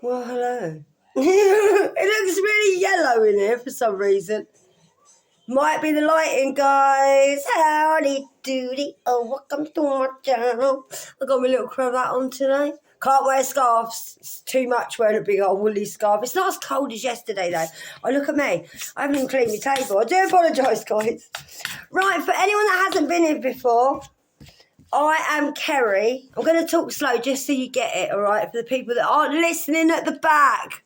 Well, hello. It looks really yellow in here for some reason. Might be the lighting, guys. Howdy doody. Oh, welcome to my channel. I got my little cravat on today. Can't wear scarves. It's too much wearing a big old woolly scarf. It's not as cold as yesterday, though. Oh, look at me. I haven't even cleaned my table. I do apologise, guys. Right, for anyone that hasn't been here before, I am Kerry. I'm going to talk slow just so you get it, all right? For the people that aren't listening at the back,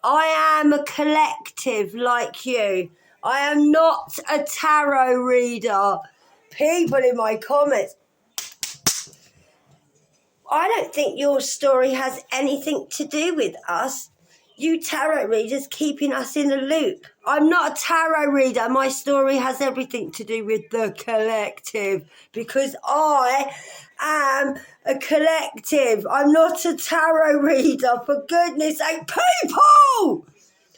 I am a collective like you. I am not a tarot reader. People in my comments, I don't think your story has anything to do with us. You tarot readers keeping us in the loop. I'm not a tarot reader. My story has everything to do with the collective because I am a collective. I'm not a tarot reader, for goodness sake. People!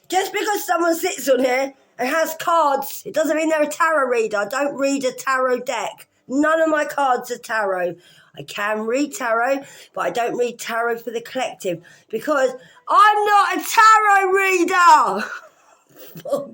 Just because someone sits on here and has cards, it doesn't mean they're a tarot reader. I don't read a tarot deck. None of my cards are tarot. I can read tarot, but I don't read tarot for the collective because I'm not a tarot reader. Oh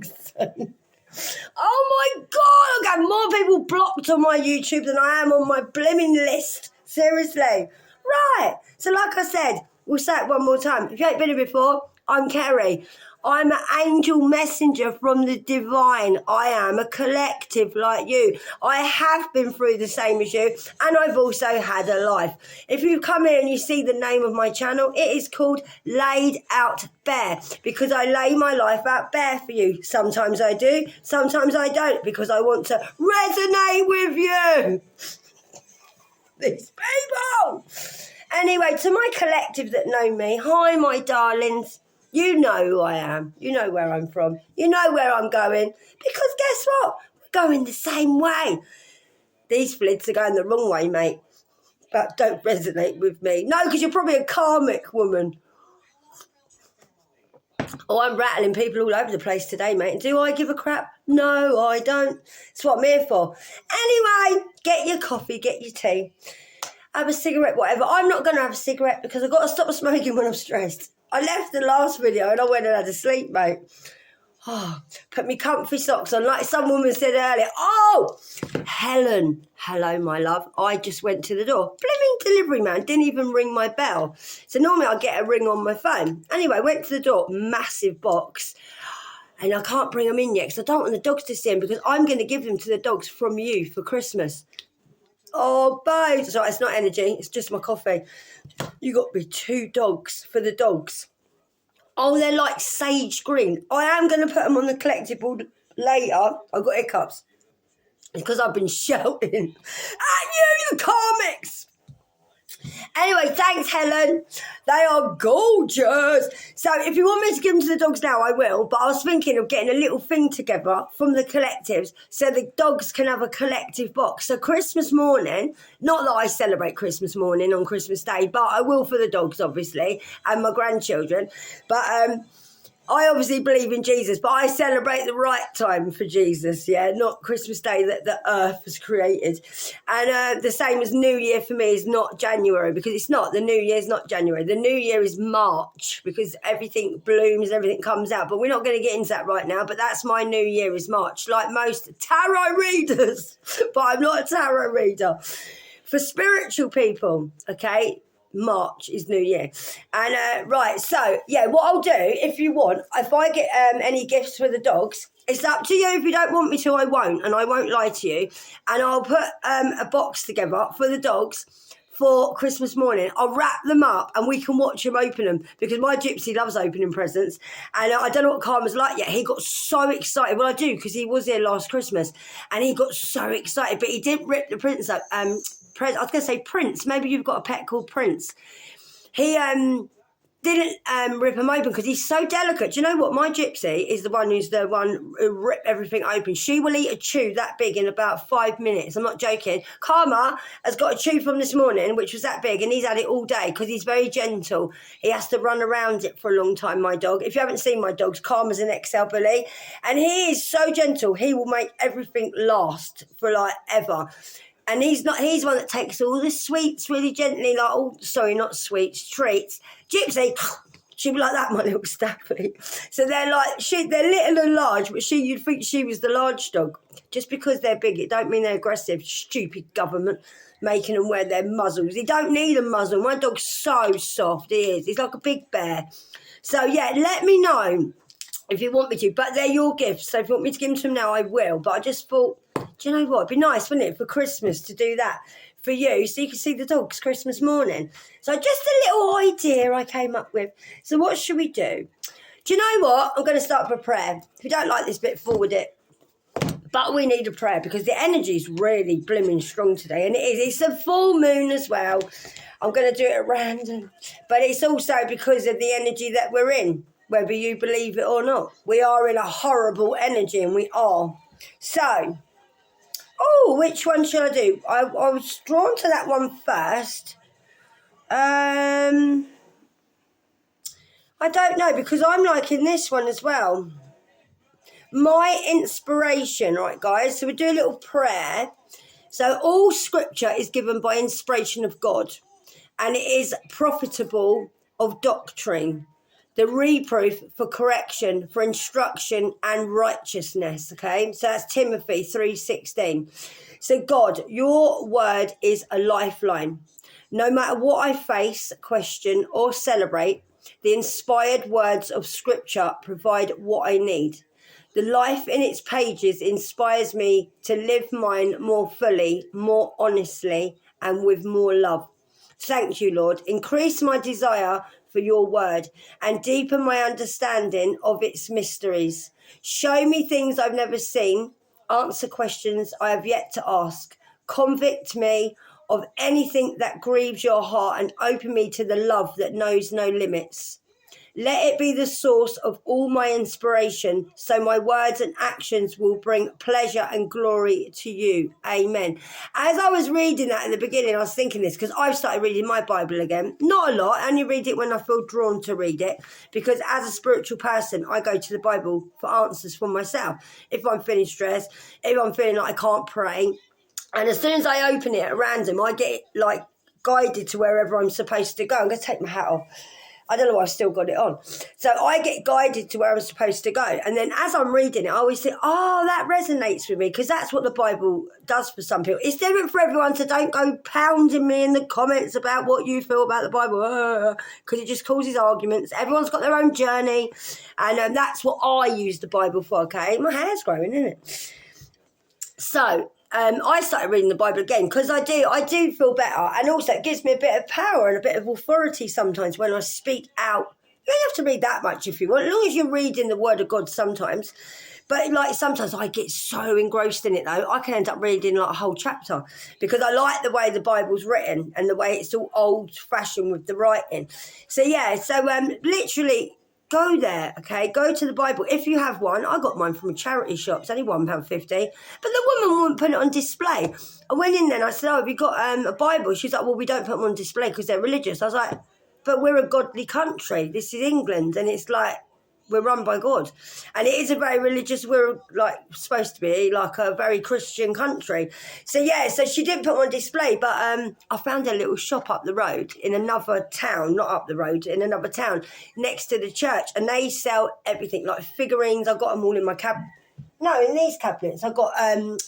my God, I've got more people blocked on my YouTube than I am on my blimmin' list. Seriously. Right. So like I said, we'll say it one more time. If you ain't been here before, I'm Kerry. I'm an angel messenger from the divine. I am a collective like you. I have been through the same as you, and I've also had a life. If you come here and you see the name of my channel, it is called Laid Out Bare, because I lay my life out bare for you. Sometimes I do, sometimes I don't, because I want to resonate with you. These people. Anyway, to my collective that know me, hi, my darlings. You know who I am. You know where I'm from. You know where I'm going. Because guess what? We're going the same way. These flids are going the wrong way, mate. But don't resonate with me. No, because you're probably a karmic woman. Oh, I'm rattling people all over the place today, mate. Do I give a crap? No, I don't. It's what I'm here for. Anyway, get your coffee, get your tea. Have a cigarette, whatever. I'm not going to have a cigarette because I've got to stop smoking when I'm stressed. I left the last video and I went and had a sleep, mate. Oh, put me comfy socks on. Like some woman said earlier, oh, Helen, hello, my love. I just went to the door. Blimming delivery man, didn't even ring my bell. So normally I get a ring on my phone. Anyway, went to the door, massive box. And I can't bring them in yet because I don't want the dogs to see them because I'm going to give them to the dogs from you for Christmas. Oh, babe. So it's not energy. It's just my coffee. You got me 2 dogs for the dogs. Oh, they're like sage green. I am going to put them on the collective board later. I've got hiccups. It's because I've been shouting at you, the comics. Anyway, thanks, Helen. They are gorgeous. So if you want me to give them to the dogs now, I will. But I was thinking of getting a little thing together from the collectives so the dogs can have a collective box. So Christmas morning, not that I celebrate Christmas morning on Christmas Day, but I will for the dogs, obviously, and my grandchildren. But I obviously believe in Jesus, but I celebrate the right time for Jesus, yeah, not Christmas Day that the earth was created. And the same as New Year for me is not January, because it's not. The New Year is not January. The New Year is March, because everything blooms, everything comes out. But we're not going to get into that right now, but that's my New Year is March, like most tarot readers. But I'm not a tarot reader. For spiritual people, okay, March is New Year. And right, so yeah, what I'll do, if you want, if I get any gifts for the dogs, it's up to you. If you don't want me to, I won't, and I won't lie to you. And I'll put a box together for the dogs for Christmas morning. I'll wrap them up and we can watch him open them, because my gypsy loves opening presents. And I don't know what Karma's like yet. He got so excited. Well, I do, because he was here last Christmas and he got so excited, but he didn't rip the prints up. I was going to say Prince. Maybe you've got a pet called Prince. He didn't rip him open because he's so delicate. Do you know what? My gypsy is the one who's the one who ripped everything open. She will eat a chew that big in about 5 minutes. I'm not joking. Karma has got a chew from this morning, which was that big, and he's had it all day because he's very gentle. He has to run around it for a long time, my dog. If you haven't seen my dogs, Karma's an XL bully, and he is so gentle. He will make everything last for like ever. And he's one that takes all the sweets really gently, like, oh, sorry, not sweets, treats. Gypsy, She'd be like that, my little Staffy. So they're little and large, but you'd think she was the large dog. Just because they're big, it don't mean they're aggressive. Stupid government making them wear their muzzles. They don't need a muzzle. My dog's so soft, he is. He's like a big bear. So yeah, let me know if you want me to. But they're your gifts, so if you want me to give them to them now, I will. But I just thought, do you know what? It'd be nice, wouldn't it, for Christmas to do that for you, so you can see the dogs Christmas morning. So just a little idea I came up with. So what should we do? Do you know what? I'm going to start with a prayer. If you don't like this bit, forward it. But we need a prayer because the energy's really blooming strong today. And it is. It's a full moon as well. I'm going to do it at random. But it's also because of the energy that we're in, whether you believe it or not. We are in a horrible energy, and we are. So, which one shall I do? I was drawn to that one first. I don't know, because I'm liking this one as well. My inspiration, right, guys? So we do a little prayer. So all scripture is given by inspiration of God, and it is profitable of doctrine, the reproof for correction, for instruction and righteousness, okay? So that's Timothy 3:16. So God, your word is a lifeline. No matter what I face, question or celebrate, the inspired words of scripture provide what I need. The life in its pages inspires me to live mine more fully, more honestly, and with more love. Thank you, Lord. Increase my desire for your word and deepen my understanding of its mysteries. Show me things I've never seen. Answer questions I have yet to ask. Convict me of anything that grieves your heart and open me to the love that knows no limits. Let it be the source of all my inspiration, so my words and actions will bring pleasure and glory to you. Amen. As I was reading that in the beginning, I was thinking this, because I've started reading my Bible again. Not a lot. I only read it when I feel drawn to read it, because as a spiritual person, I go to the Bible for answers for myself. If I'm feeling stressed, if I'm feeling like I can't pray, and as soon as I open it at random, I get like guided to wherever I'm supposed to go. I'm going to take my hat off. I don't know why I've still got it on. So I get guided to where I'm supposed to go. And then as I'm reading it, I always think, that resonates with me, because that's what the Bible does for some people. It's different for everyone, so don't go pounding me in the comments about what you feel about the Bible, because it just causes arguments. Everyone's got their own journey, and that's what I use the Bible for, okay? My hair's growing, isn't it? So I started reading the Bible again because I do feel better, and also it gives me a bit of power and a bit of authority sometimes when I speak out. You don't have to read that much if you want, as long as you're reading the Word of God sometimes. But like sometimes I get so engrossed in it though, I can end up reading like a whole chapter, because I like the way the Bible's written and the way it's all old-fashioned with the writing. So yeah, literally. Go there, okay? Go to the Bible. If you have one, I got mine from a charity shop. It's only £1.50. But the woman wouldn't put it on display. I went in there and I said, have you got a Bible? She's like, well, we don't put them on display because they're religious. I was like, but we're a godly country. This is England. And it's like, we're run by God. And it is a very religious, we're like supposed to be like a very Christian country. So yeah, so she didn't put them on display, but I found a little shop up the road in another town, not up the road, in another town next to the church. And they sell everything, like figurines. I got them all in my in these cabinets. I've got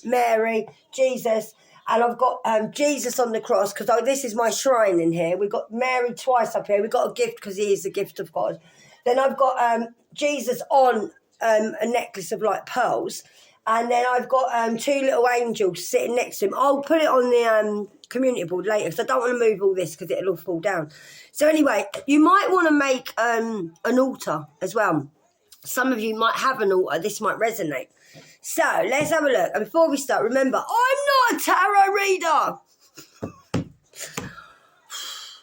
Mary, Jesus, and I've got Jesus on the cross, because this is my shrine in here. We've got Mary twice up here. We've got a gift because he is the gift of God. Then I've got Jesus on a necklace of like pearls. And then I've got two little angels sitting next to him. I'll put it on the community board later, because I don't want to move all this because it'll all fall down. So anyway, you might want to make an altar as well. Some of you might have an altar. This might resonate. So let's have a look. And before we start, remember, I'm not a tarot reader.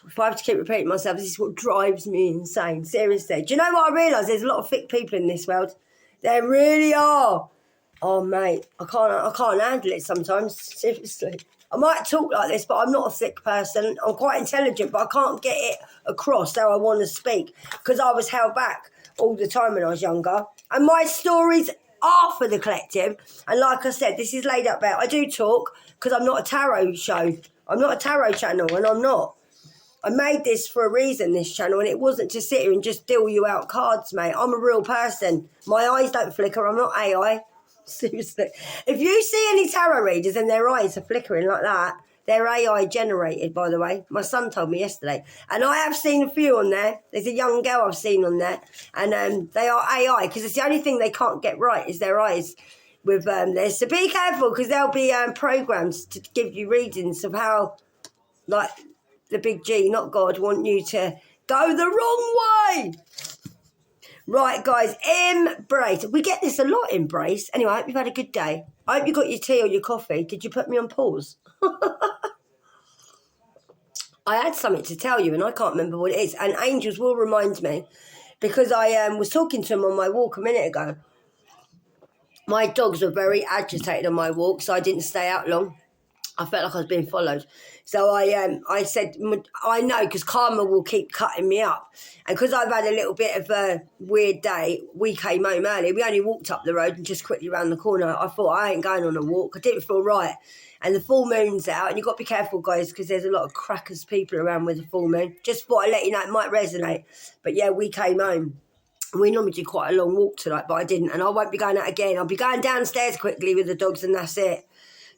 If I have to keep repeating myself, this is what drives me insane. Seriously. Do you know what I realise? There's a lot of thick people in this world. There really are. Oh, mate, I can't handle it sometimes. Seriously. I might talk like this, but I'm not a thick person. I'm quite intelligent, but I can't get it across how I want to speak, because I was held back all the time when I was younger. And my stories are for the collective. And like I said, this is laid up out. I do talk because I'm not a tarot show. I'm not a tarot channel, and I'm not. I made this for a reason, this channel, and it wasn't to sit here and just deal you out cards, mate. I'm a real person. My eyes don't flicker. I'm not AI. Seriously. If you see any tarot readers and their eyes are flickering like that, they're AI generated, by the way. My son told me yesterday. And I have seen a few on there. There's a young girl I've seen on there. And they are AI, because it's the only thing they can't get right is their eyes with this. So be careful, because there'll be programs to give you readings of how, like, the big G, not God, want you to go the wrong way. Right, guys, embrace. We get this a lot, embrace. Anyway, I hope you've had a good day. I hope you got your tea or your coffee. Did you put me on pause? I had something to tell you, and I can't remember what it is. And angels will remind me, because I was talking to them on my walk a minute ago. My dogs were very agitated on my walk, so I didn't stay out long. I felt like I was being followed. So I said, I know, because karma will keep cutting me up. And because I've had a little bit of a weird day, we came home early. We only walked up the road and just quickly round the corner. I thought, I ain't going on a walk. I didn't feel right. And the full moon's out. And you've got to be careful, guys, because there's a lot of crackers people around with the full moon. Just thought I'd let you know, it might resonate. But yeah, we came home. We normally do quite a long walk tonight, but I didn't. And I won't be going out again. I'll be going downstairs quickly with the dogs, and that's it.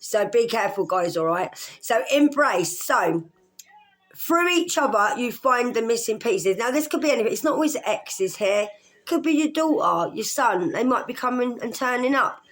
So be careful, guys, all right? So embrace. So through each other, you find the missing pieces. Now, this could be anything. It's not always exes here. Could be your daughter, your son. They might be coming and turning up.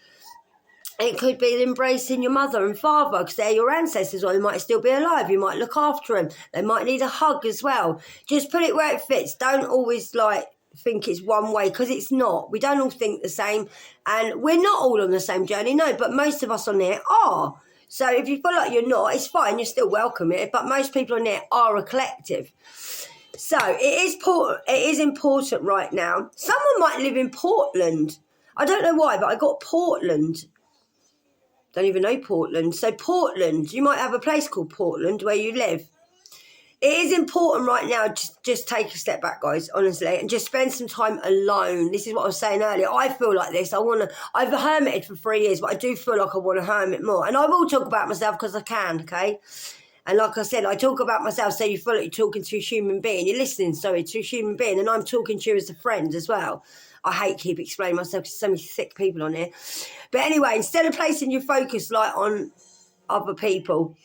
It could be embracing your mother and father, because they're your ancestors, or they might still be alive. You might look after them. They might need a hug as well. Just put it where it fits. Don't always, like, think it's one way, because it's not. We don't all think the same, and we're not all on the same journey, no, but most of us on here are. So if you feel like you're not, it's fine, you're still welcome here, but most people on here are a collective. So it is important right now. Someone might live in Portland. I don't know why, but I got Portland. Don't even know Portland. So Portland, you might have a place called Portland where you live. It is important right now to just take a step back, guys, honestly, and just spend some time alone. This is what I was saying earlier. I feel like this. I've hermited for 3 years, but I do feel like I want to hermit more. And I will talk about myself because I can, okay? And like I said, I talk about myself so you feel like you're talking to a human being. You're listening, to a human being. And I'm talking to you as a friend as well. I hate keep explaining myself because so many thick people on here. But anyway, instead of placing your focus like on other people,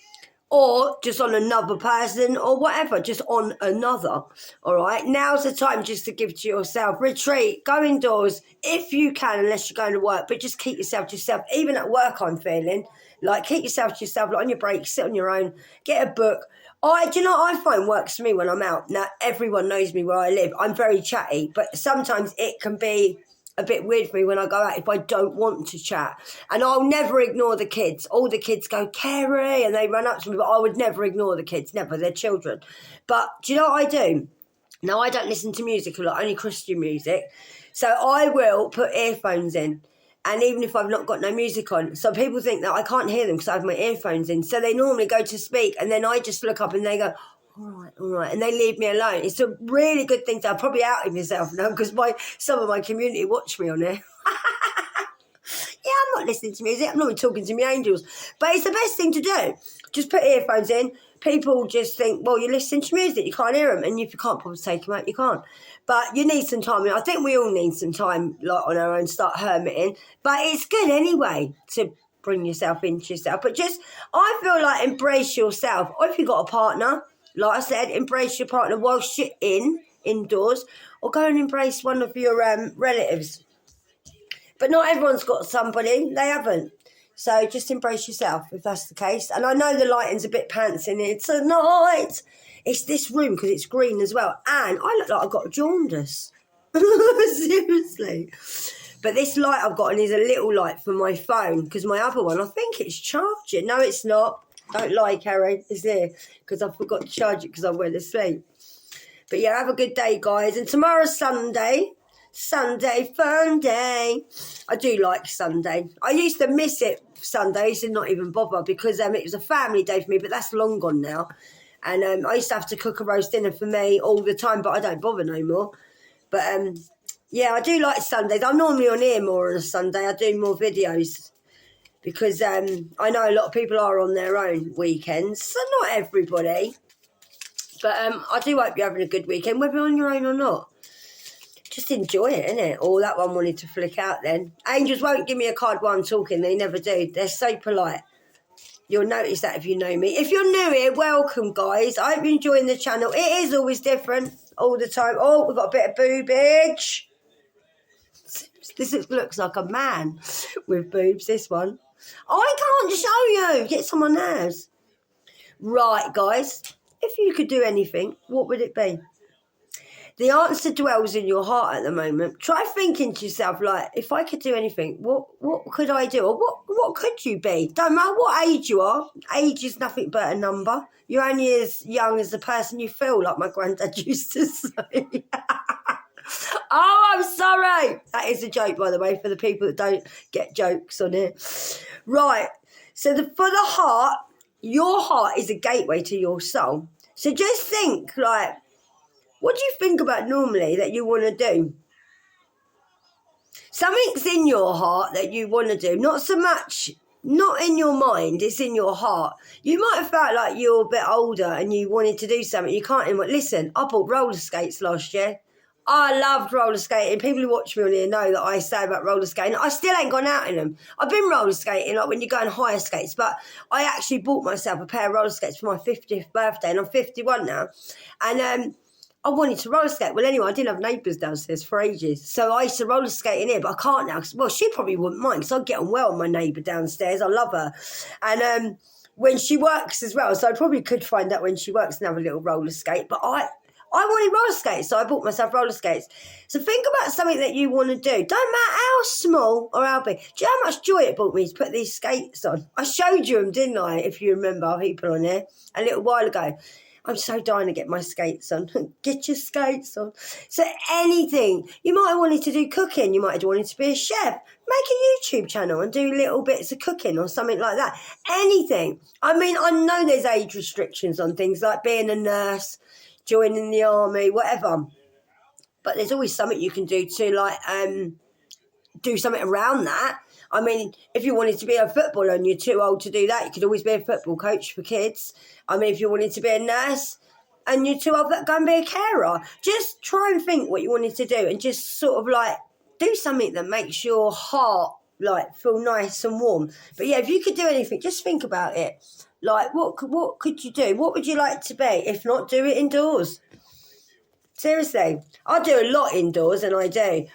or just on another person, or whatever, just on another, all right? Now's the time just to give to yourself. Retreat, go indoors if you can, unless you're going to work, but just keep yourself to yourself. Even at work, I'm feeling like keep yourself to yourself, like on your break, sit on your own, get a book. Do you know what I find works for me when I'm out? Now, everyone knows me where I live. I'm very chatty, but sometimes it can be a bit weird for me when I go out if I don't want to chat. And I'll never ignore the kids. All the kids go, Kerry, and they run up to me, but I would never ignore the kids, never, they're children. But do you know what I do? Now, I don't listen to music a lot, only Christian music. So I will put earphones in. And even if I've not got no music on, so people think that I can't hear them because I have my earphones in. So they normally go to speak, and then I just look up and they go, all right, and they leave me alone. It's a really good thing to. I'm probably outing myself now because some of my community watch me on there. Yeah, I'm not listening to music. I'm not talking to my angels. But it's the best thing to do. Just put earphones in. People just think, well, you're listening to music. You can't hear them. And if you can't probably take them out, you can't. But you need some time. I think we all need some time like on our own, start hermiting. But it's good anyway to bring yourself into yourself. But just, I feel like embrace yourself. Or if you've got a partner, like I said, embrace your partner whilst you're indoors, or go and embrace one of your relatives. But not everyone's got somebody. They haven't. So just embrace yourself if that's the case. And I know the lighting's a bit pants in here tonight. It's this room because it's green as well. And I look like I've got jaundice. Seriously. But this light I've got on is a little light for my phone because my other one, I think it's charging. No, it's not. Don't lie, Carrie. It's there because I forgot to charge it because I went to sleep. But yeah, have a good day, guys. And tomorrow's Sunday. Sunday, fun day. I do like Sunday. I used to miss it Sunday. I used to not even bother because it was a family day for me, but that's long gone now. And I used to have to cook a roast dinner for me all the time, but I don't bother no more. But yeah, I do like Sundays. I'm normally on here more on a Sunday. I do more videos because I know a lot of people are on their own weekends. So not everybody. But I do hope you're having a good weekend, whether on your own or not. Just enjoy it, innit? Oh, that one wanted to flick out then. Angels won't give me a card while I'm talking. They never do. They're so polite. You'll notice that if you know me. If you're new here, welcome, guys. I hope you're enjoying the channel. It is always different all the time. Oh, we've got a bit of boobage. This looks like a man with boobs, this one. I can't show you. Get some on theirs. Right, guys. If you could do anything, what would it be? The answer dwells in your heart at the moment. Try thinking to yourself, like, if I could do anything, what could I do? Or what could you be? Don't matter what age you are. Age is nothing but a number. You're only as young as the person you feel, like my granddad used to say. Oh, I'm sorry. That is a joke, by the way, for the people that don't get jokes on it. Right. So for the heart, your heart is a gateway to your soul. So just think, like, what do you think about normally that you want to do? Something's in your heart that you want to do. Not so much, not in your mind, it's in your heart. You might have felt like you're a bit older and you wanted to do something. You can't anymore. Listen, I bought roller skates last year. I loved roller skating. People who watch me on here know that I say about roller skating. I still ain't gone out in them. I've been roller skating, like when you go on higher skates, but I actually bought myself a pair of roller skates for my 50th birthday, and I'm 51 now. And I wanted to roller skate. Well, anyway, I didn't have neighbours downstairs for ages. So I used to roller skate in here, but I can't now. Well, she probably wouldn't mind because I get on well with my neighbour downstairs. I love her. And when she works as well, so I probably could find out when she works and have a little roller skate. But I wanted roller skates, so I bought myself roller skates. So think about something that you want to do. Don't matter how small or how big. Do you know how much joy it brought me to put these skates on? I showed you them, didn't I, if you remember, people on there, a little while ago. I'm so dying to get my skates on. Get your skates on. So anything. You might have wanted to do cooking. You might have wanted to be a chef. Make a YouTube channel and do little bits of cooking or something like that. Anything. I mean, I know there's age restrictions on things like being a nurse, joining the army, whatever. But there's always something you can do to, like, do something around that. I mean, if you wanted to be a footballer and you're too old to do that, you could always be a football coach for kids. I mean, if you wanted to be a nurse and you're too old, go and be a carer. Just try and think what you wanted to do and just sort of, like, do something that makes your heart, like, feel nice and warm. But, yeah, if you could do anything, just think about it. Like, what could you do? What would you like to be? If not, do it indoors. Seriously, I do a lot indoors, and I do.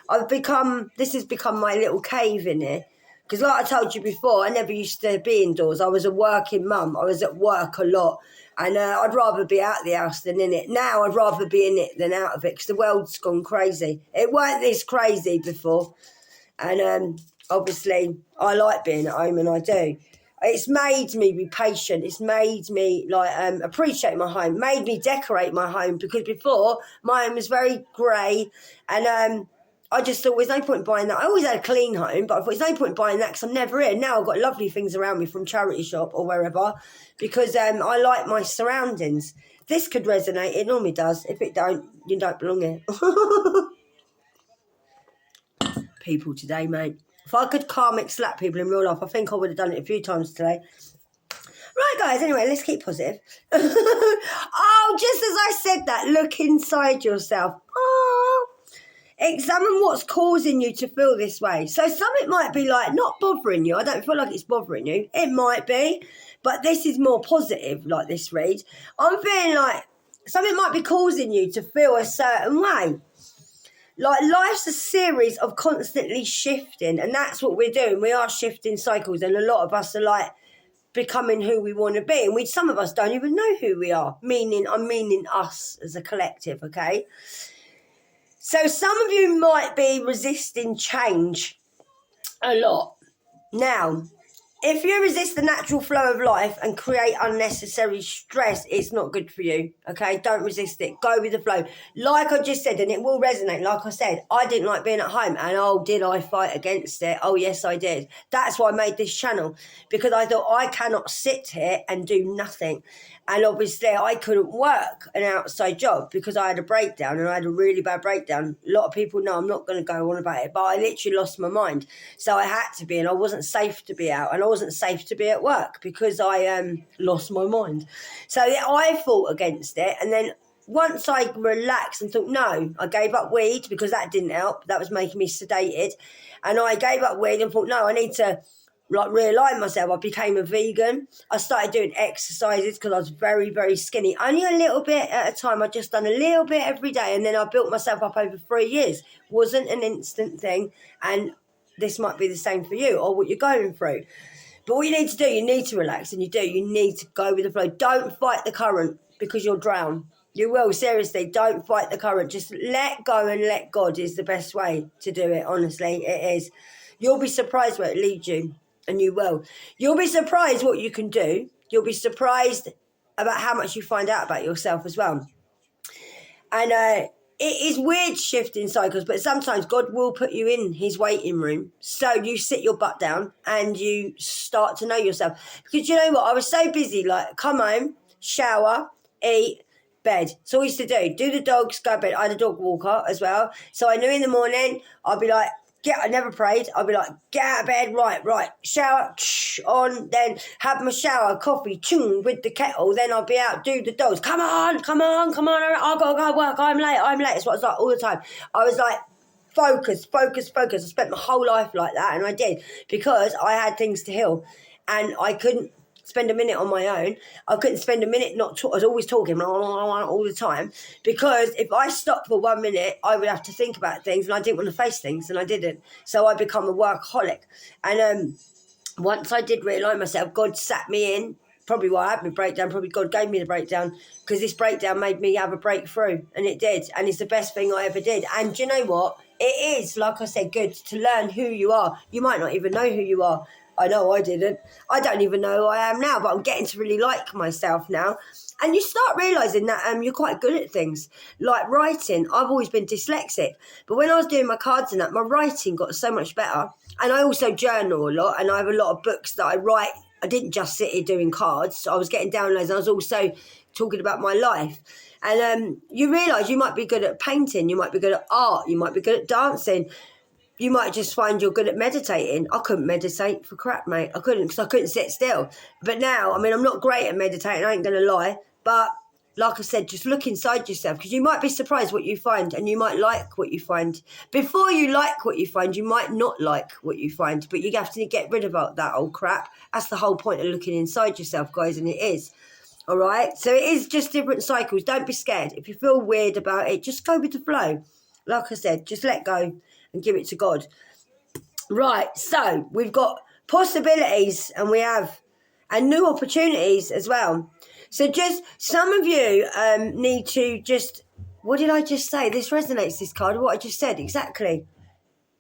This has become my little cave in here. Because like I told you before, I never used to be indoors. I was a working mum. I was at work a lot. And I'd rather be out the house than in it. Now I'd rather be in it than out of it because the world's gone crazy. It weren't this crazy before. And obviously, I like being at home, and I do. It's made me be patient. It's made me appreciate my home. Made me decorate my home because before my home was very grey, and I just thought there's no point buying that. I always had a clean home, but I thought there's no point buying that because I'm never in. Now I've got lovely things around me from charity shop or wherever because I like my surroundings. This could resonate. It normally does. If it don't, you don't belong here. People today, mate. If I could karmic slap people in real life, I think I would have done it a few times today. Right, guys, anyway, let's keep positive. Oh, just as I said that, look inside yourself. Oh, examine what's causing you to feel this way. So something might be like not bothering you. I don't feel like it's bothering you. It might be, but this is more positive, like this read. I'm feeling like something might be causing you to feel a certain way. Like life's a series of constantly shifting, and that's what we're doing. We are shifting cycles, and a lot of us are like becoming who we want to be, and some of us don't even know who we are. I'm meaning us as a collective, okay? So some of you might be resisting change a lot. Now, if you resist the natural flow of life and create unnecessary stress, it's not good for you, okay? Don't resist it. Go with the flow. Like I just said, and it will resonate, like I said, I didn't like being at home, and oh, did I fight against it? Oh, yes, I did. That's why I made this channel, because I thought I cannot sit here and do nothing. And obviously, I couldn't work an outside job because I had a breakdown, and I had a really bad breakdown. A lot of people know I'm not going to go on about it, but I literally lost my mind. So I had to be, and I wasn't safe to be out, and I wasn't safe to be at work because I lost my mind. So I fought against it, and then once I relaxed and thought, no, I gave up weed because that didn't help. That was making me sedated. And I gave up weed and thought, no, I need to realign myself. I became a vegan. I started doing exercises because I was very, very skinny. Only a little bit at a time. I just done a little bit every day. And then I built myself up over 3 years. Wasn't an instant thing. And this might be the same for you or what you're going through. But what you need to do, you need to relax, and you do. You need to go with the flow. Don't fight the current because you'll drown. You will, seriously. Don't fight the current. Just let go and let God is the best way to do it, honestly. It is. You'll be surprised where it leads you, and you will. You'll be surprised what you can do. You'll be surprised about how much you find out about yourself as well. And it is weird shifting cycles, but sometimes God will put you in his waiting room. So you sit your butt down and you start to know yourself. Because you know what? I was so busy, like come home, shower, eat, bed. It's all I used to do. Do the dogs, go to bed. I had a dog walker as well. So I knew in the morning, I'd be like, I never prayed. I'd be like, get out of bed, right, shower, on, then have my shower, coffee, with the kettle. Then I'd be out, do the dogs. Come on, I've got to go work. I'm late. It's what I was like all the time. I was like, focus. I spent my whole life like that, and I did, because I had things to heal, and I couldn't spend a minute on my own. I couldn't spend a minute I was always talking all the time, because if I stopped for 1 minute, I would have to think about things, and I didn't want to face things, and I didn't. So I become a workaholic. And once I did realign myself, God sat me in. Probably why I had my breakdown, probably God gave me the breakdown, because this breakdown made me have a breakthrough, and it did, and it's the best thing I ever did. And do you know what? It is, like I said, good to learn who you are. You might not even know who you are. I know I didn't. I don't even know who I am now, but I'm getting to really like myself now. And you start realising that you're quite good at things. Like writing, I've always been dyslexic. But when I was doing my cards and that, my writing got so much better. And I also journal a lot, and I have a lot of books that I write. I didn't just sit here doing cards. So I was getting downloads, and I was also talking about my life. And you realise you might be good at painting, you might be good at art, you might be good at dancing. You might just find you're good at meditating. I couldn't meditate for crap, mate. I couldn't, because I couldn't sit still. But now, I mean, I'm not great at meditating, I ain't going to lie. But like I said, just look inside yourself, because you might be surprised what you find, and you might like what you find. Before you like what you find, you might not like what you find. But you have to get rid of that old crap. That's the whole point of looking inside yourself, guys, and it is. All right? So it is just different cycles. Don't be scared. If you feel weird about it, just go with the flow. Like I said, just let go and give it to God. Right, so we've got possibilities, and we have and new opportunities as well. So just some of you need to just, what did I just say? This resonates, this card, what I just said, exactly.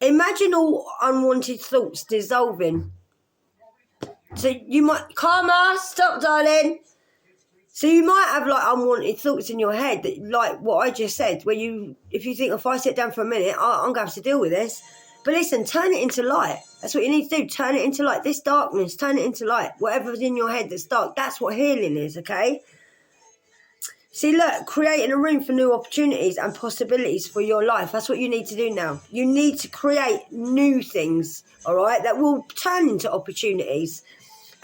Imagine all unwanted thoughts dissolving. So you might, Karma, stop, darling. So you might have like unwanted thoughts in your head, that, like what I just said, where if you think, if I sit down for a minute, I'm going to have to deal with this. But listen, turn it into light. That's what you need to do. Turn it into light. This darkness, turn it into light. Whatever's in your head that's dark, that's what healing is, okay? See, look, creating a room for new opportunities and possibilities for your life. That's what you need to do now. You need to create new things, all right, that will turn into opportunities.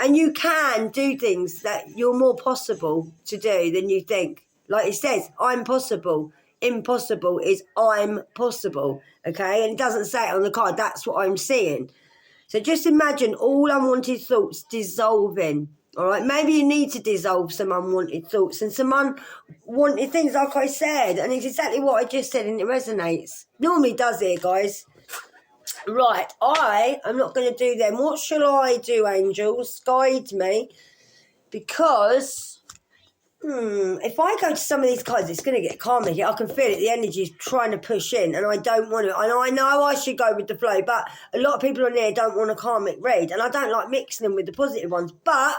And you can do things that you're more possible to do than you think. Like it says, I'm possible. Impossible is I'm possible, okay? And it doesn't say it on the card. That's what I'm seeing. So just imagine all unwanted thoughts dissolving, all right? Maybe you need to dissolve some unwanted thoughts and some unwanted things, like I said. And it's exactly what I just said, and it resonates. Normally does it, guys. Right, I am not going to do them. What shall I do, angels? Guide me. Because, if I go to some of these cards, it's going to get calmer here. I can feel it. The energy is trying to push in, and I don't want to. And I know I should go with the flow, but a lot of people on there don't want a karmic read, and I don't like mixing them with the positive ones. But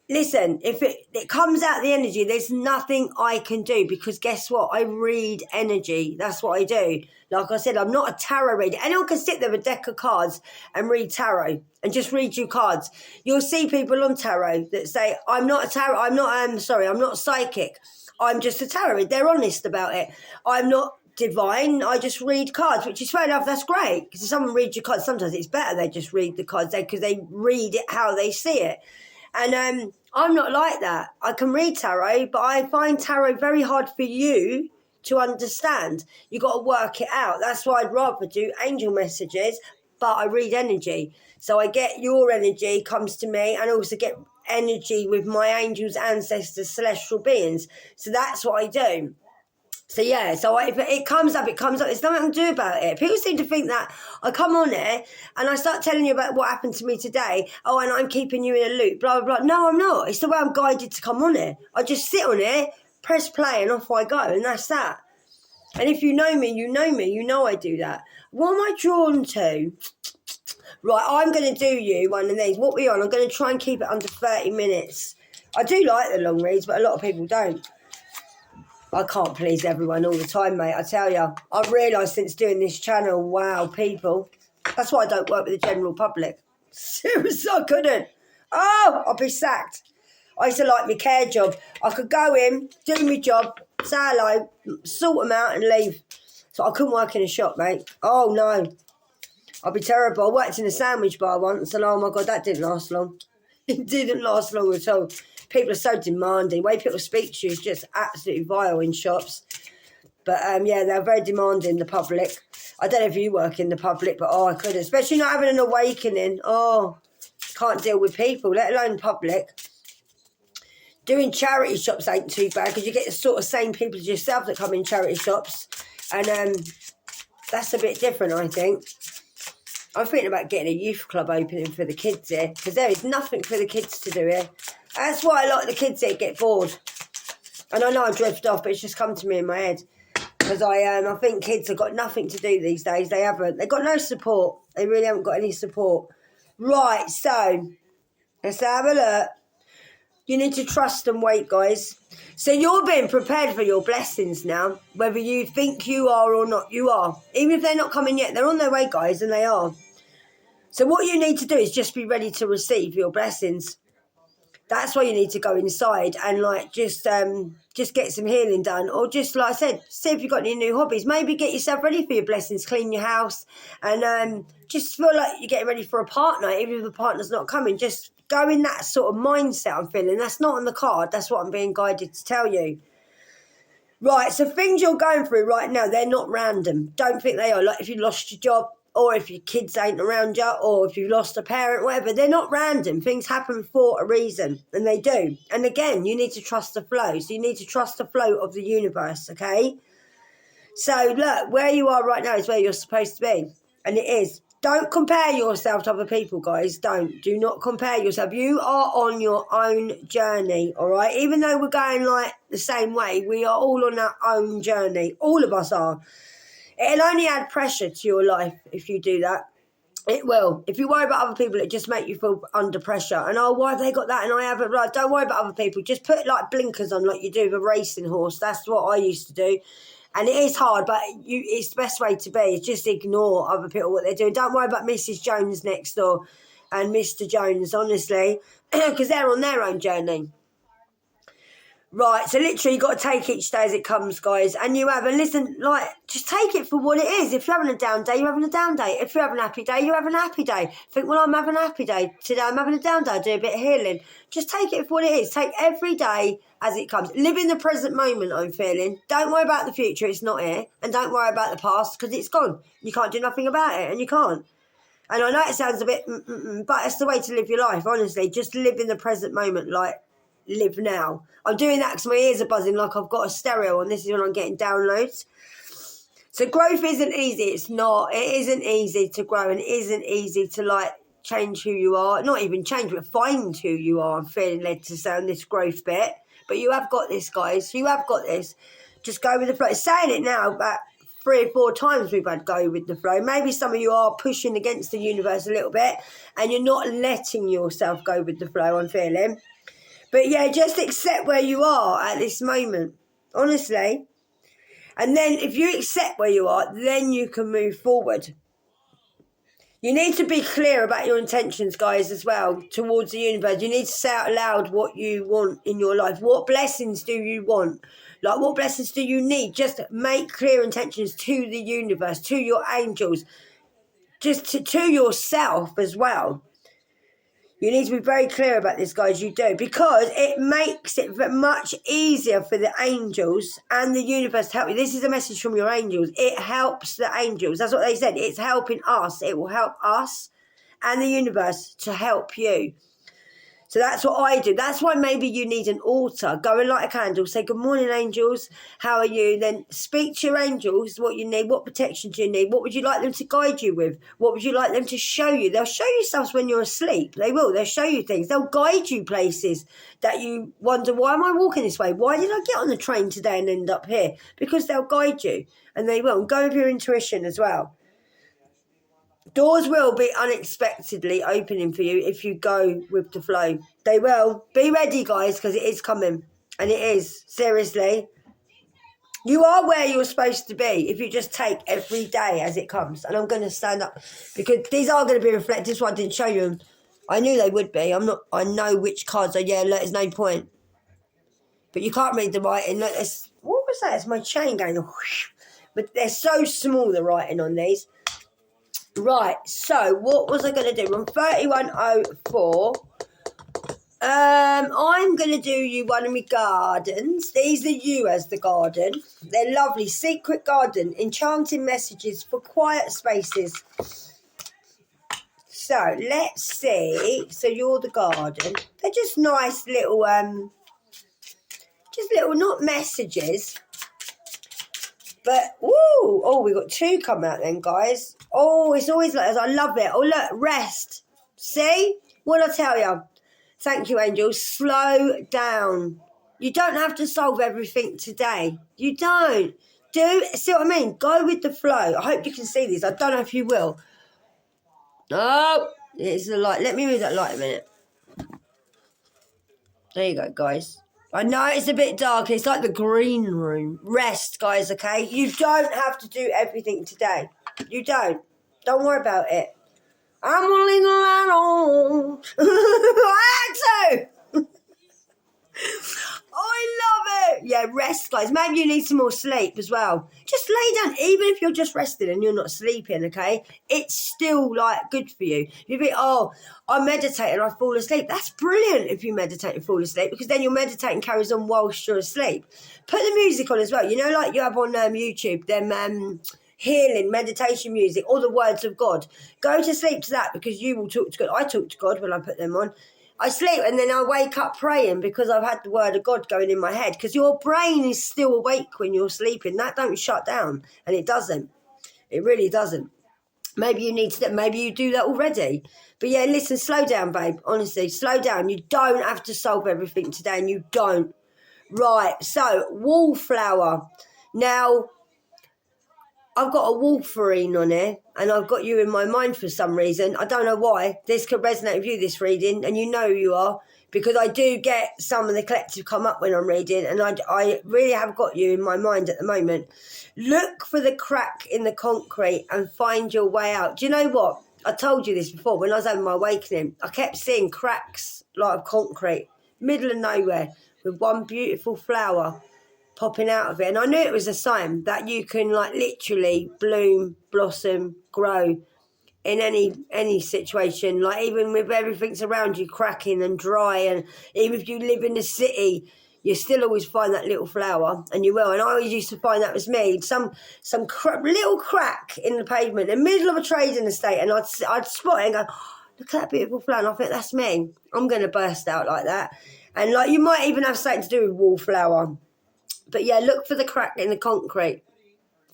listen, if it comes out the energy, there's nothing I can do, because guess what? I read energy. That's what I do. Like I said, I'm not a tarot reader. Anyone can sit there with a deck of cards and read tarot and just read you cards. You'll see people on tarot that say, I'm not a tarot, I'm not psychic. I'm just a tarot reader. They're honest about it. I'm not divine. I just read cards, which is fair enough. That's great, because if someone reads your cards, sometimes it's better they just read the cards because they read it how they see it. And I'm not like that. I can read tarot, but I find tarot very hard for you to understand. You got to work it out. That's why I'd rather do angel messages, but I read energy. So I get your energy comes to me, and also get energy with my angels, ancestors, celestial beings. So that's what I do. So yeah, so if it comes up, it comes up. There's nothing to do about it. People seem to think that I come on here and I start telling you about what happened to me today. Oh, and I'm keeping you in a loop, blah, blah, blah. No, I'm not. It's the way I'm guided to come on here. I just sit on it, press play, and off I go, and that's that. And if you know me, you know me. You know I do that. What am I drawn to? Right, I'm going to do you one of these. What we on? I'm going to try and keep it under 30 minutes. I do like the long reads, but a lot of people don't. I can't please everyone all the time, mate. I tell you, I've realised since doing this channel, wow, people. That's why I don't work with the general public. Seriously, I couldn't. Oh, I'd be sacked. I used to like my care job. I could go in, do my job, say hello, sort them out and leave. So I couldn't work in a shop, mate. Oh, no. I'd be terrible. I worked in a sandwich bar once, and oh, my God, that didn't last long. It didn't last long at all. People are so demanding. The way people speak to you is just absolutely vile in shops. But yeah, they're very demanding, the public. I don't know if you work in the public, but I couldn't. Especially not having an awakening. Oh, can't deal with people, let alone public. Doing charity shops ain't too bad, because you get the sort of same people as yourself that come in charity shops. And that's a bit different, I think. I'm thinking about getting a youth club opening for the kids here, because there is nothing for the kids to do here. That's why a lot of the kids here get bored. And I know I drift off, but it's just come to me in my head. Because I think kids have got nothing to do these days. They haven't. They've got no support. They really haven't got any support. Right, so let's have a look. You need to trust and wait, guys. So you're being prepared for your blessings now. Whether you think you are or not, you are. Even if they're not coming yet, they're on their way, guys, and they are. So what you need to do is just be ready to receive your blessings. That's why you need to go inside and just get some healing done, or just like I said, see if you've got any new hobbies. Maybe get yourself ready for your blessings, clean your house, and just feel like you're getting ready for a partner, even if the partner's not coming. Just go in that sort of mindset. I'm feeling that's not on the card. That's what I'm being guided to tell you. Right, so things you're going through right now, they're not random. Don't think they are. Like if you lost your job, or if your kids ain't around you, or if you've lost a parent, whatever, they're not random. Things happen for a reason, and they do. And again, you need to trust the flow. So you need to trust the flow of the universe, okay? So look, where you are right now is where you're supposed to be, and it is. Don't compare yourself to other people, guys. Don't. Do not compare yourself. You are on your own journey, all right? Even though we're going the same way, we are all on our own journey. All of us are. It'll only add pressure to your life if you do that. It will. If you worry about other people, it just make you feel under pressure. And why have they got that and I haven't? Right, don't worry about other people. Just put blinkers on like you do with a racing horse. That's what I used to do. And it is hard, but it's the best way to be. Is just ignore other people, what they're doing. Don't worry about Mrs. Jones next door and Mr. Jones, honestly, because they're on their own journey. Right, so literally you've got to take each day as it comes, guys. And you have, and listen, just take it for what it is. If you're having a down day, you're having a down day. If you're having a happy day, you're having a happy day. Think, well, I'm having a happy day. Today I'm having a down day. I do a bit of healing. Just take it for what it is. Take every day as it comes. Live in the present moment, I'm feeling. Don't worry about the future, it's not here. And don't worry about the past, because it's gone. You can't do nothing about it, and you can't. And I know it sounds a bit, but it's the way to live your life, honestly. Just live in the present moment, live now. I'm doing that because my ears are buzzing like I've got a stereo on. This is when I'm getting downloads. So growth isn't easy. It's not. It isn't easy to grow, and it isn't easy to change who you are. Not even change, but find who you are. I'm feeling led to say on this growth bit. But you have got this, guys. You have got this. Just go with the flow. Saying it now, about 3 or 4 times we've had go with the flow. Maybe some of you are pushing against the universe a little bit, and you're not letting yourself go with the flow, I'm feeling. But yeah, just accept where you are at this moment, honestly. And then if you accept where you are, then you can move forward. You need to be clear about your intentions, guys, as well, towards the universe. You need to say out loud what you want in your life. What blessings do you want? Like, what blessings do you need? Just make clear intentions to the universe, to your angels, just to yourself as well. You need to be very clear about this, guys, you do, because it makes it much easier for the angels and the universe to help you. This is a message from your angels. It helps the angels. That's what they said. It's helping us. It will help us and the universe to help you. So that's what I do. That's why maybe you need an altar. Go and light a candle. Say, good morning, angels. How are you? Then speak to your angels what you need. What protection do you need? What would you like them to guide you with? What would you like them to show you? They'll show you stuff when you're asleep. They will. They'll show you things. They'll guide you places that you wonder, why am I walking this way? Why did I get on the train today and end up here? Because they'll guide you. And they will. And go with your intuition as well. Doors will be unexpectedly opening for you if you go with the flow. They will. Be ready, guys, because it is coming. And it is. Seriously. You are where you're supposed to be if you just take every day as it comes. And I'm going to stand up because these are going to be reflected. This one I didn't show you them. I knew they would be. I know which cards are. Yeah, look, there's no point. But you can't read the writing. Look, what was that? It's my chain going. Whoosh. But they're so small, the writing on these. Right, so what was I going to do? I'm 3104. I'm going to do you one of my gardens. These are you as the garden. They're lovely. Secret garden. Enchanting messages for quiet spaces. So, let's see. So, you're the garden. They're just nice little, not messages. But, woo! Oh, we got two come out then, guys. Oh, it's always like this. I love it. Oh, look, rest. See? What I tell you? Thank you, angels. Slow down. You don't have to solve everything today. You don't. See what I mean? Go with the flow. I hope you can see these. I don't know if you will. Oh, it's the light. Let me move that light a minute. There you go, guys. I know it's a bit dark. It's like the green room. Rest, guys, okay? You don't have to do everything today. You don't. Don't worry about it. I'm a little light on. I had to. I love it. Yeah, rest, guys. Maybe you need some more sleep as well. Just lay down. Even if you're just resting and you're not sleeping, okay? It's still, like, good for you. You be, I meditate and I fall asleep. That's brilliant if you meditate and fall asleep because then your meditating carries on whilst you're asleep. Put the music on as well. You know, like you have on YouTube, them healing, meditation music, or the words of God. Go to sleep to that because you will talk to God. I talk to God when I put them on. I sleep and then I wake up praying because I've had the word of God going in my head because your brain is still awake when you're sleeping. That don't shut down, and it doesn't. It really doesn't. Maybe you need to, maybe you do that already. But yeah, listen, slow down, babe. Honestly, slow down. You don't have to solve everything today, and you don't. Right, so wallflower. Now, I've got a wolverine on here, and I've got you in my mind for some reason. I don't know why. This could resonate with you, this reading, and you know who you are, because I do get some of the collective come up when I'm reading, and I really have got you in my mind at the moment. Look for the crack in the concrete and find your way out. Do you know what? I told you this before. When I was having my awakening, I kept seeing cracks like of concrete, middle of nowhere, with one beautiful flower popping out of it, and I knew it was a sign that you can like literally bloom, blossom, grow in any situation, like even with everything's around you cracking and dry, and even if you live in the city, you still always find that little flower, and you will. And I always used to find that was me, some little crack in the pavement in the middle of a trading estate, and I'd spot it and go, oh, look at that beautiful flower, and I think that's me. I'm going to burst out like that. And like you might even have something to do with wallflower. But yeah, look for the crack in the concrete.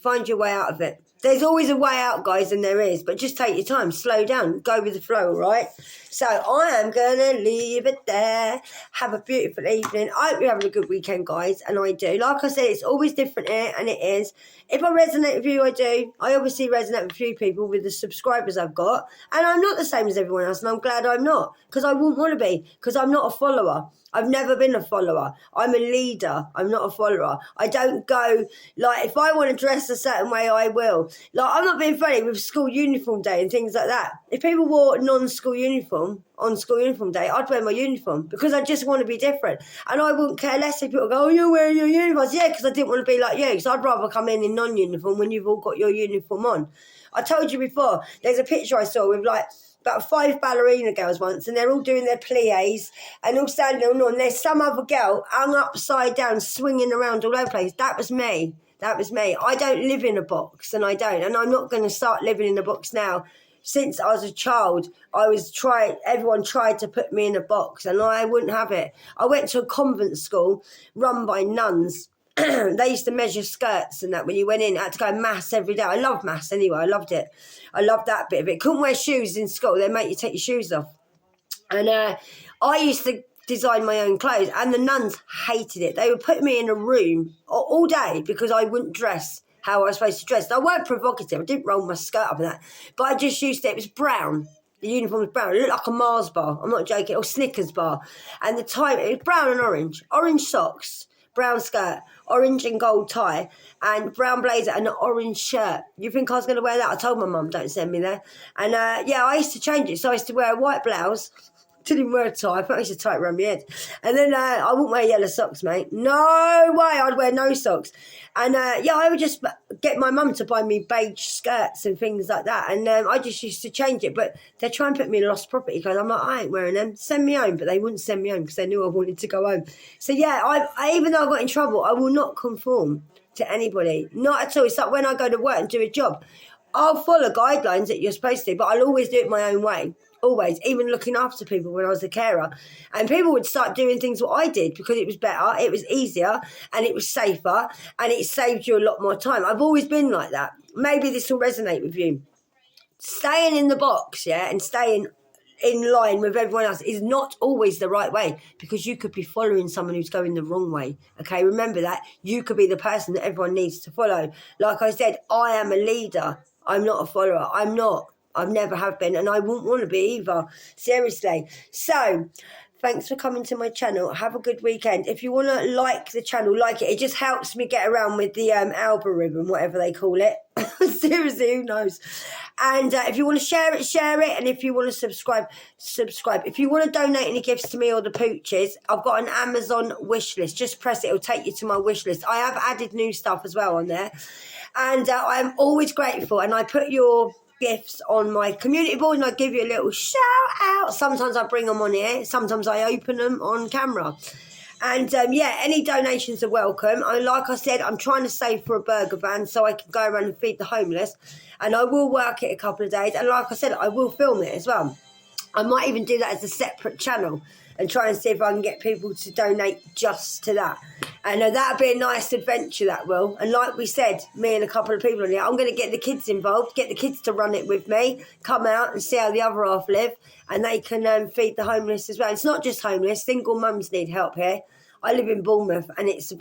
Find your way out of it. There's always a way out, guys, and there is. But just take your time. Slow down. Go with the flow, all right? So I am going to leave it there. Have a beautiful evening. I hope you're having a good weekend, guys. And I do. Like I said, it's always different here, and it is. If I resonate with you, I do. I obviously resonate with a few people with the subscribers I've got. And I'm not the same as everyone else, and I'm glad I'm not. Because I wouldn't want to be. Because I'm not a follower. I've never been a follower. I'm a leader. I'm not a follower. I don't go, like, if I want to dress a certain way, I will. Like, I'm not being funny with school uniform day and things like that. If people wore non-school uniform on school uniform day, I'd wear my uniform because I just want to be different. And I wouldn't care less if people go, oh, you're wearing your uniform. Yeah, because I didn't want to be like you. Because I'd rather come in non-uniform when you've all got your uniform on. I told you before, there's a picture I saw with like about 5 ballerina girls once, and they're all doing their plies and all standing on. And there's some other girl hung upside down, swinging around all over the place. That was me. That was me. I don't live in a box, and I don't. And I'm not going to start living in a box now. Since I was a child, everyone tried to put me in a box, and I wouldn't have it. I went to a convent school run by nuns. They used to measure skirts and that when you went in. I had to go mass every day. I loved mass anyway. I loved it. I loved that bit of it. Couldn't wear shoes in school. They make you take your shoes off. And I used to design my own clothes, and the nuns hated it. They would put me in a room all day because I wouldn't dress how I was supposed to dress. I weren't provocative. I didn't roll my skirt up and that. But I just used it. It was brown. The uniform was brown. It looked like a Mars bar. I'm not joking. Or Snickers bar. And the tie, it was brown and orange. Orange socks, brown skirt, orange and gold tie, and brown blazer and an orange shirt. You think I was going to wear that? I told my mum, don't send me there. And yeah, I used to change it. So I used to wear a white blouse. Didn't even wear a tie. I thought I used to tie it around my head. And then I wouldn't wear yellow socks, mate. No way. I'd wear no socks. And yeah, I would just get my mum to buy me beige skirts and things like that. And I just used to change it. But they try and put me in lost property because I'm like, I ain't wearing them. Send me home. But they wouldn't send me home because they knew I wanted to go home. So yeah, I even though I got in trouble, I will not conform to anybody. Not at all. It's like when I go to work and do a job, I'll follow guidelines that you're supposed to, but I'll always do it my own way. Always, even looking after people when I was a carer. And people would start doing things what I did because it was better, it was easier, and it was safer, and it saved you a lot more time. I've always been like that. Maybe this will resonate with you. Staying in the box, yeah, and staying in line with everyone else is not always the right way because you could be following someone who's going the wrong way. Okay, remember that. You could be the person that everyone needs to follow. Like I said, I am a leader. I'm not a follower. I'm not. I've never have been, and I wouldn't want to be either. Seriously. So, thanks for coming to my channel. Have a good weekend. If you want to like the channel, like it. It just helps me get around with the algorithm, whatever they call it. Seriously, who knows? And if you want to share it, share it. And if you want to subscribe, subscribe. If you want to donate any gifts to me or the pooches, I've got an Amazon wish list. Just press it. It'll take you to my wish list. I have added new stuff as well on there. And I'm always grateful. And I put your gifts on my community board and I give you a little shout out. Sometimes I bring them on here. Sometimes I open them on camera. And yeah, any donations are welcome. And like I said, I'm trying to save for a burger van so I can go around and feed the homeless. And I will work it a couple of days. And like I said, I will film it as well. I might even do that as a separate channel and try and see if I can get people to donate just to that. And that'd be a nice adventure, that will. And like we said, me and a couple of people on here, I'm going to get the kids involved, get the kids to run it with me, come out and see how the other half live, and they can feed the homeless as well. It's not just homeless, single mums need help here. I live in Bournemouth, and it's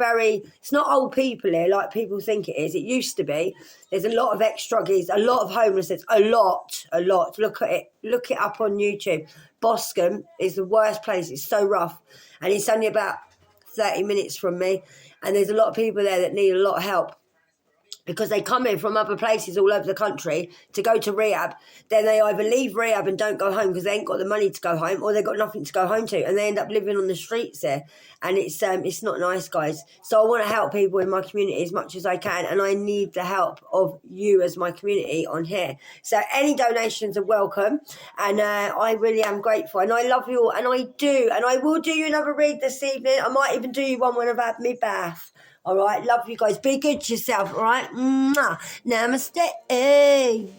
not old people here like people think it is. It used to be. There's a lot of ex-druggies, a lot of homelessness, a lot. Look at it. Look it up on YouTube. Boscombe is the worst place. It's so rough, and it's only about 30 minutes from me, and there's a lot of people there that need a lot of help because they come in from other places all over the country to go to rehab. Then they either leave rehab and don't go home because they ain't got the money to go home, or they've got nothing to go home to, and they end up living on the streets there. And it's not nice, guys. So I want to help people in my community as much as I can, and I need the help of you as my community on here. So any donations are welcome, and I really am grateful, and I love you all, and I will do you another read this evening. I might even do you one when I've had my bath. All right, love you guys. Be good to yourself, all right? Mwah. Namaste.